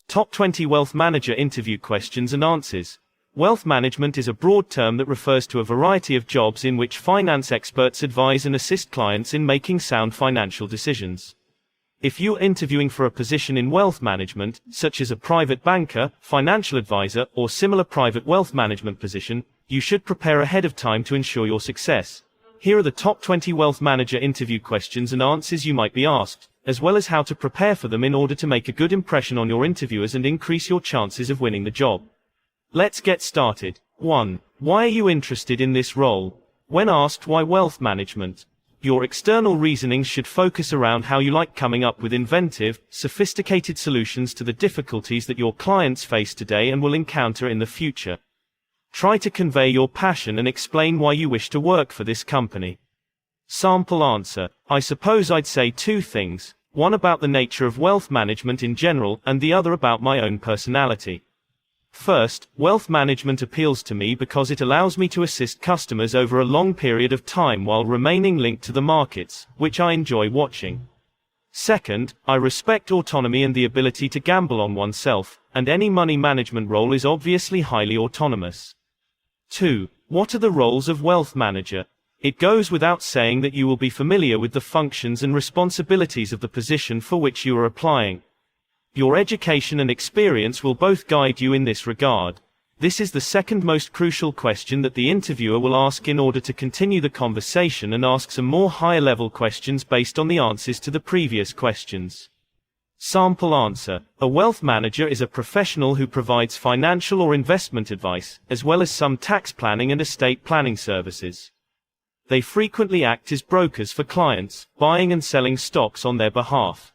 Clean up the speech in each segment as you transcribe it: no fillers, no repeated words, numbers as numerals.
Top 20 Wealth Manager Interview Questions and Answers. Wealth management is a broad term that refers to a variety of jobs in which finance experts advise and assist clients in making sound financial decisions. If you're interviewing for a position in wealth management, such as a private banker, financial advisor, or similar private wealth management position, you should prepare ahead of time to ensure your success. Here are the top 20 Wealth Manager Interview Questions and Answers you might be asked, as well as how to prepare for them in order to make a good impression on your interviewers and increase your chances of winning the job. Let's get started. 1. Why are you interested in this role? When asked why wealth management, your external reasoning should focus around how you like coming up with inventive, sophisticated solutions to the difficulties that your clients face today and will encounter in the future. Try to convey your passion and explain why you wish to work for this company. Sample answer. I suppose I'd say two things, one about the nature of wealth management in general, and the other about my own personality. First, wealth management appeals to me because it allows me to assist customers over a long period of time while remaining linked to the markets, which I enjoy watching. Second, I respect autonomy and the ability to gamble on oneself, and any money management role is obviously highly autonomous. 2. What are the roles of wealth manager? It goes without saying that you will be familiar with the functions and responsibilities of the position for which you are applying. Your education and experience will both guide you in this regard. This is the second most crucial question that the interviewer will ask in order to continue the conversation and ask some more higher-level questions based on the answers to the previous questions. Sample answer. A wealth manager is a professional who provides financial or investment advice, as well as some tax planning and estate planning services. They frequently act as brokers for clients, buying and selling stocks on their behalf.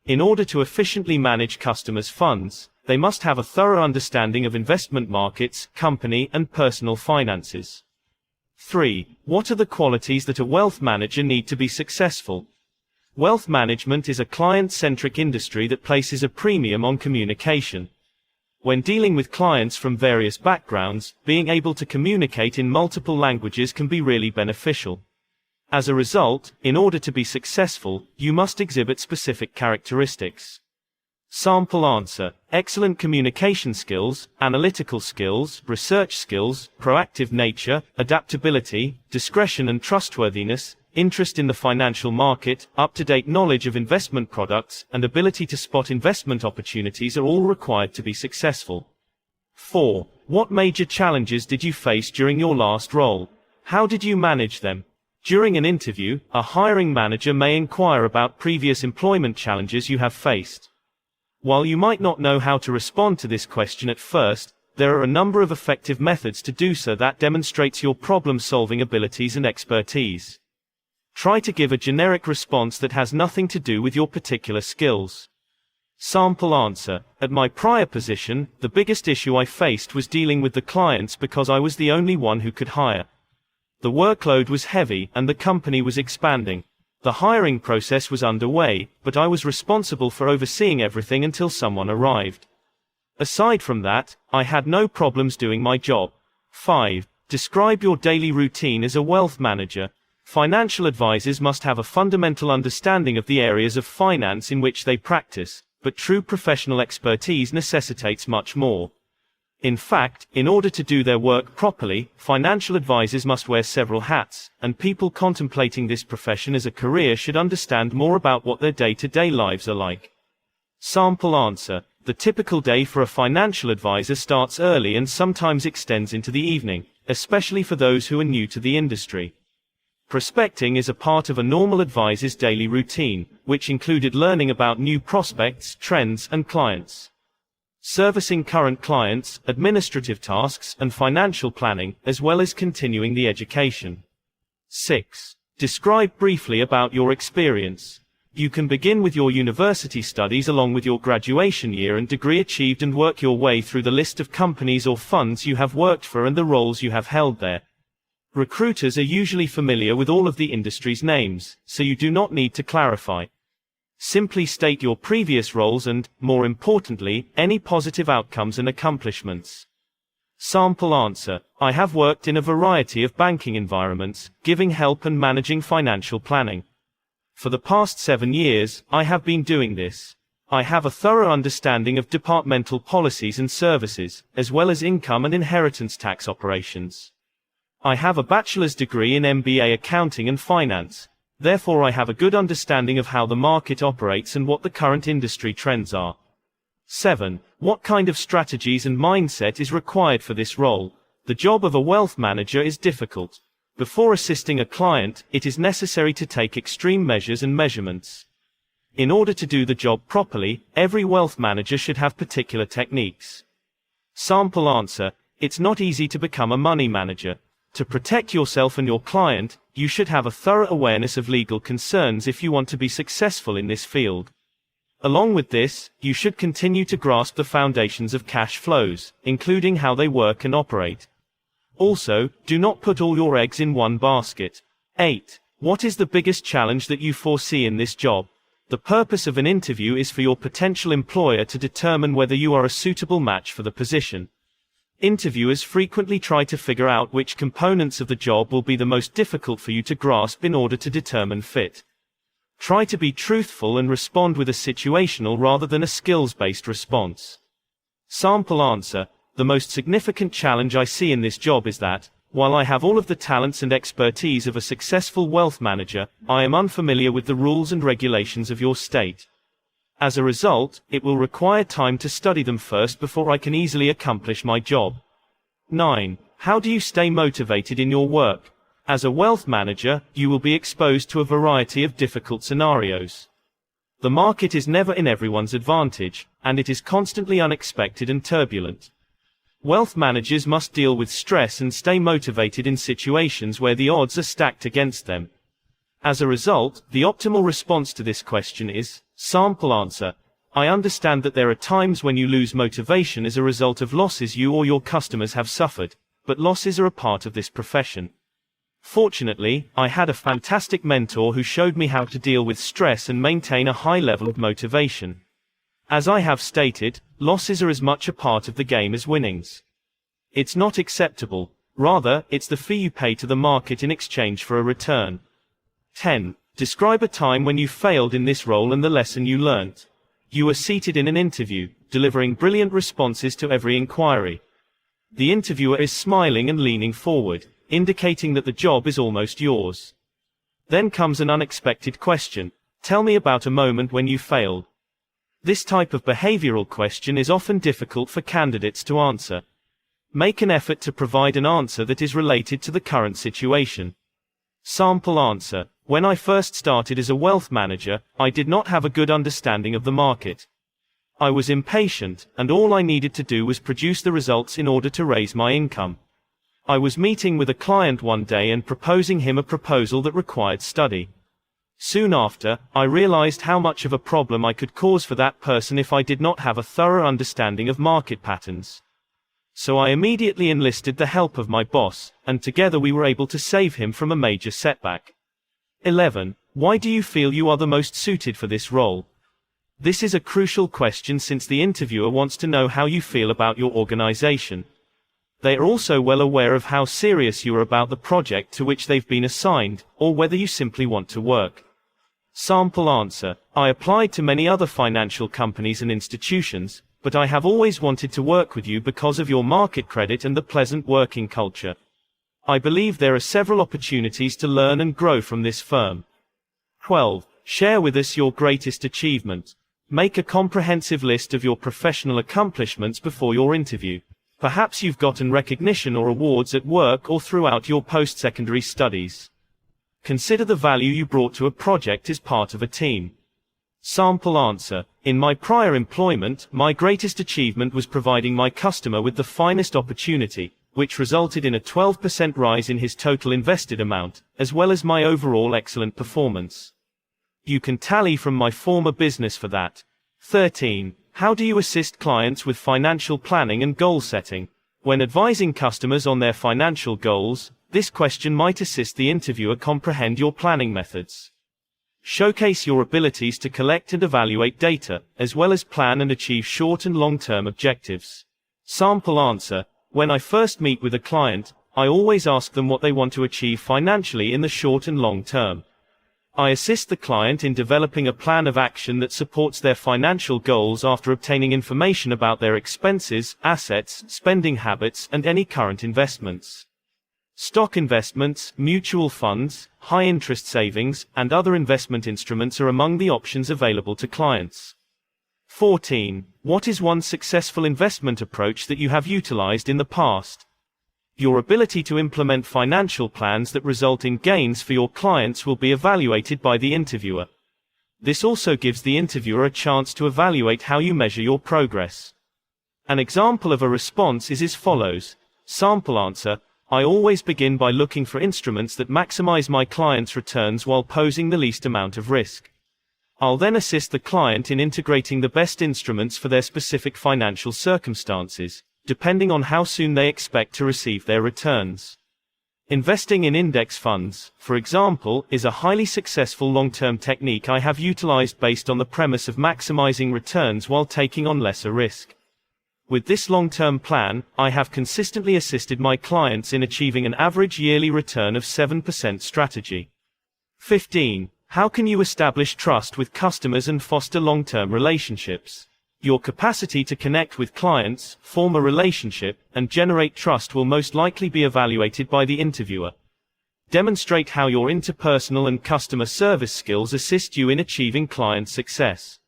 In order to efficiently manage customers' funds, they must have a thorough understanding of investment markets, company, and personal finances. 3. What are the qualities that a wealth manager need to be successful? Wealth management is a client-centric industry that places a premium on communication. When dealing with clients from various backgrounds, being able to communicate in multiple languages can be really beneficial. As a result, in order to be successful, you must exhibit specific characteristics. Sample answer. Excellent communication skills, analytical skills, research skills, proactive nature, adaptability, discretion and trustworthiness, interest in the financial market, up-to-date knowledge of investment products, and ability to spot investment opportunities are all required to be successful. 4. What major challenges did you face during your last role? How did you manage them? During an interview, a hiring manager may inquire about previous employment challenges you have faced. While you might not know how to respond to this question at first, there are a number of effective methods to do so that demonstrates your problem-solving abilities and expertise. Try to give a generic response that has nothing to do with your particular skills. Sample answer. At my prior position, the biggest issue I faced was dealing with the clients because I was the only one who could hire. The workload was heavy, and the company was expanding. The hiring process was underway, but I was responsible for overseeing everything until someone arrived. Aside from that, I had no problems doing my job. 5. Describe your daily routine as a wealth manager. Financial advisors must have a fundamental understanding of the areas of finance in which they practice, but true professional expertise necessitates much more. In fact, in order to do their work properly, financial advisors must wear several hats, and people contemplating this profession as a career should understand more about what their day-to-day lives are like. Sample answer. The typical day for a financial advisor starts early and sometimes extends into the evening, especially for those who are new to the industry. Prospecting is a part of a normal advisor's daily routine, which included learning about new prospects, trends, and clients. Servicing current clients, administrative tasks, and financial planning, as well as continuing the education. 6. Describe briefly about your experience. You can begin with your university studies along with your graduation year and degree achieved and work your way through the list of companies or funds you have worked for and the roles you have held there. Recruiters are usually familiar with all of the industry's names, so you do not need to clarify. Simply state your previous roles and, more importantly, any positive outcomes and accomplishments. Sample answer. I have worked in a variety of banking environments, giving help and managing financial planning. For the past 7 years, I have been doing this. I have a thorough understanding of departmental policies and services, as well as income and inheritance tax operations. I have a bachelor's degree in MBA accounting and finance. Therefore I have a good understanding of how the market operates and what the current industry trends are. 7. What kind of strategies and mindset is required for this role? The job of a wealth manager is difficult. Before assisting a client, it is necessary to take extreme measures and measurements. In order to do the job properly, every wealth manager should have particular techniques. Sample answer: it's not easy to become a money manager. To protect yourself and your client, you should have a thorough awareness of legal concerns if you want to be successful in this field. Along with this, you should continue to grasp the foundations of cash flows, including how they work and operate. Also, do not put all your eggs in one basket. 8. What is the biggest challenge that you foresee in this job? The purpose of an interview is for your potential employer to determine whether you are a suitable match for the position. Interviewers frequently try to figure out which components of the job will be the most difficult for you to grasp in order to determine fit. Try to be truthful and respond with a situational rather than a skills-based response. Sample answer: the most significant challenge I see in this job is that, while I have all of the talents and expertise of a successful wealth manager, I am unfamiliar with the rules and regulations of your state. As a result, it will require time to study them first before I can easily accomplish my job. 9. How do you stay motivated in your work? As a wealth manager, you will be exposed to a variety of difficult scenarios. The market is never in everyone's advantage, and it is constantly unexpected and turbulent. Wealth managers must deal with stress and stay motivated in situations where the odds are stacked against them. As a result, the optimal response to this question is, sample answer: I understand that there are times when you lose motivation as a result of losses you or your customers have suffered, but losses are a part of this profession. Fortunately, I had a fantastic mentor who showed me how to deal with stress and maintain a high level of motivation. As I have stated, losses are as much a part of the game as winnings. It's not acceptable. Rather, it's the fee you pay to the market in exchange for a return. 10. Describe a time when you failed in this role and the lesson you learnt. You were seated in an interview, delivering brilliant responses to every inquiry. The interviewer is smiling and leaning forward, indicating that the job is almost yours. Then comes an unexpected question: tell me about a moment when you failed. This type of behavioral question is often difficult for candidates to answer. Make an effort to provide an answer that is related to the current situation. Sample answer: when I first started as a wealth manager, I did not have a good understanding of the market. I was impatient, and all I needed to do was produce the results in order to raise my income. I was meeting with a client one day and proposing him a proposal that required study. Soon after, I realized how much of a problem I could cause for that person if I did not have a thorough understanding of market patterns. So I immediately enlisted the help of my boss, and together we were able to save him from a major setback. 11. Why do you feel you are the most suited for this role? This is a crucial question since the interviewer wants to know how you feel about your organization. They are also well aware of how serious you are about the project to which they've been assigned, or whether you simply want to work. Sample answer: I applied to many other financial companies and institutions, but I have always wanted to work with you because of your market credit and the pleasant working culture. I believe there are several opportunities to learn and grow from this firm. 12. Share with us your greatest achievement. Make a comprehensive list of your professional accomplishments before your interview. Perhaps you've gotten recognition or awards at work or throughout your post-secondary studies. Consider the value you brought to a project as part of a team. Sample answer: in my prior employment, my greatest achievement was providing my customer with the finest opportunity, which resulted in a 12% rise in his total invested amount, as well as my overall excellent performance. You can tally from my former business for that. 13. How do you assist clients with financial planning and goal setting? When advising customers on their financial goals, this question might assist the interviewer comprehend your planning methods. Showcase your abilities to collect and evaluate data, as well as plan and achieve short and long-term objectives. Sample answer: when I first meet with a client, I always ask them what they want to achieve financially in the short and long term. I assist the client in developing a plan of action that supports their financial goals after obtaining information about their expenses, assets, spending habits, and any current investments. Stock investments, mutual funds, high-interest savings, and other investment instruments are among the options available to clients. 14. What is one successful investment approach that you have utilized in the past? Your ability to implement financial plans that result in gains for your clients will be evaluated by the interviewer. This also gives the interviewer a chance to evaluate how you measure your progress. An example of a response is as follows. Sample answer: I always begin by looking for instruments that maximize my client's returns while posing the least amount of risk. I'll then assist the client in integrating the best instruments for their specific financial circumstances, depending on how soon they expect to receive their returns. Investing in index funds, for example, is a highly successful long-term technique I have utilized based on the premise of maximizing returns while taking on lesser risk. With this long-term plan, I have consistently assisted my clients in achieving an average yearly return of 7% strategy. 15. How can you establish trust with customers and foster long-term relationships? Your capacity to connect with clients, form a relationship, and generate trust will most likely be evaluated by the interviewer. Demonstrate how your interpersonal and customer service skills assist you in achieving client success.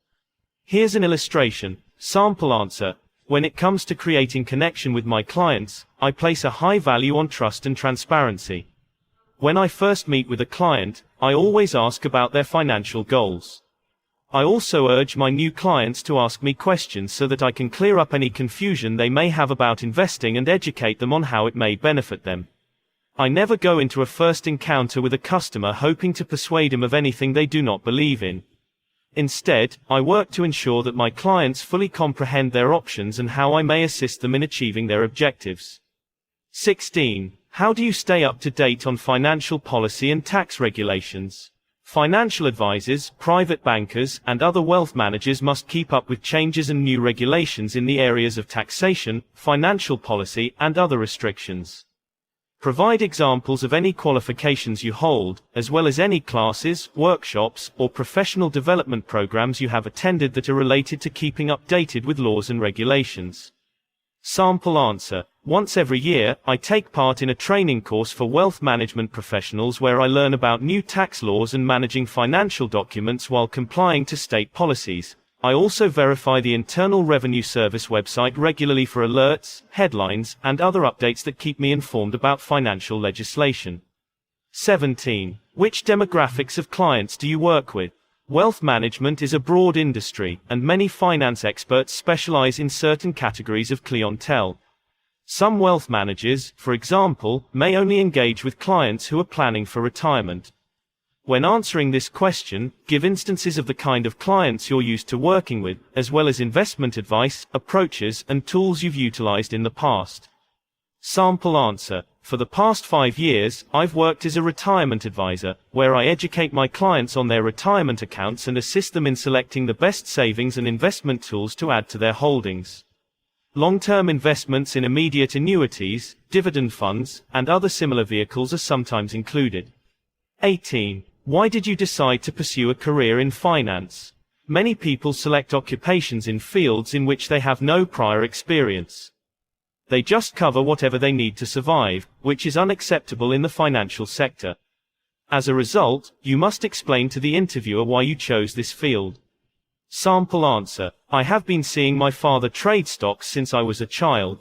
Here's an illustration. Sample answer: when it comes to creating connection with my clients, I place a high value on trust and transparency. When I first meet with a client, I always ask about their financial goals. I also urge my new clients to ask me questions so that I can clear up any confusion they may have about investing and educate them on how it may benefit them. I never go into a first encounter with a customer hoping to persuade him of anything they do not believe in. Instead, I work to ensure that my clients fully comprehend their options and how I may assist them in achieving their objectives. 16. How do you stay up to date on financial policy and tax regulations? Financial advisors, private bankers, and other wealth managers must keep up with changes and new regulations in the areas of taxation, financial policy, and other restrictions. Provide examples of any qualifications you hold, as well as any classes, workshops, or professional development programs you have attended that are related to keeping updated with laws and regulations. Sample answer: once every year, I take part in a training course for wealth management professionals where I learn about new tax laws and managing financial documents while complying to state policies. I also verify the Internal Revenue Service website regularly for alerts, headlines, and other updates that keep me informed about financial legislation. 17. Which demographics of clients do you work with? Wealth management is a broad industry, and many finance experts specialize in certain categories of clientele. Some wealth managers, for example, may only engage with clients who are planning for retirement. When answering this question, give instances of the kind of clients you're used to working with, as well as investment advice, approaches, and tools you've utilized in the past. Sample answer: for the past 5 years, I've worked as a retirement advisor, where I educate my clients on their retirement accounts and assist them in selecting the best savings and investment tools to add to their holdings. Long-term investments in immediate annuities, dividend funds, and other similar vehicles are sometimes included. 18. Why did you decide to pursue a career in finance? Many people select occupations in fields in which they have no prior experience. They just cover whatever they need to survive, which is unacceptable in the financial sector. As a result, you must explain to the interviewer why you chose this field. Sample answer: I have been seeing my father trade stocks since I was a child.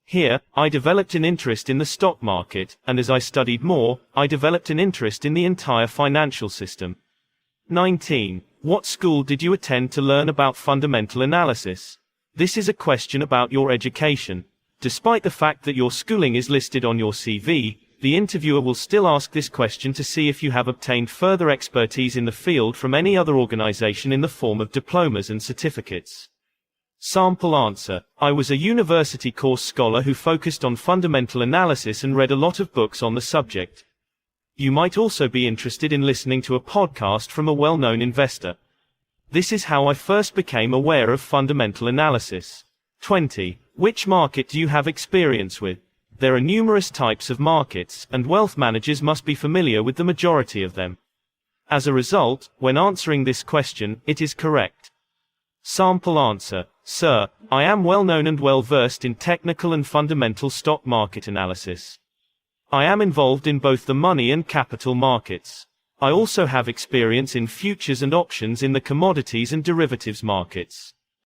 Here, I developed an interest in the stock market, and as I studied more, I developed an interest in the entire financial system. 19. What school did you attend to learn about fundamental analysis? This is a question about your education. Despite the fact that your schooling is listed on your CV, the interviewer will still ask this question to see if you have obtained further expertise in the field from any other organization in the form of diplomas and certificates. Sample answer: I was a university course scholar who focused on fundamental analysis and read a lot of books on the subject. You might also be interested in listening to a podcast from a well-known investor. This is how I first became aware of fundamental analysis. 20. Which market do you have experience with? There are numerous types of markets, and wealth managers must be familiar with the majority of them. As a result, when answering this question, it is correct. Sample answer: Sir, I am well known and well versed in technical and fundamental stock market analysis. I am involved in both the money and capital markets. I also have experience in futures and options in the commodities and derivatives markets.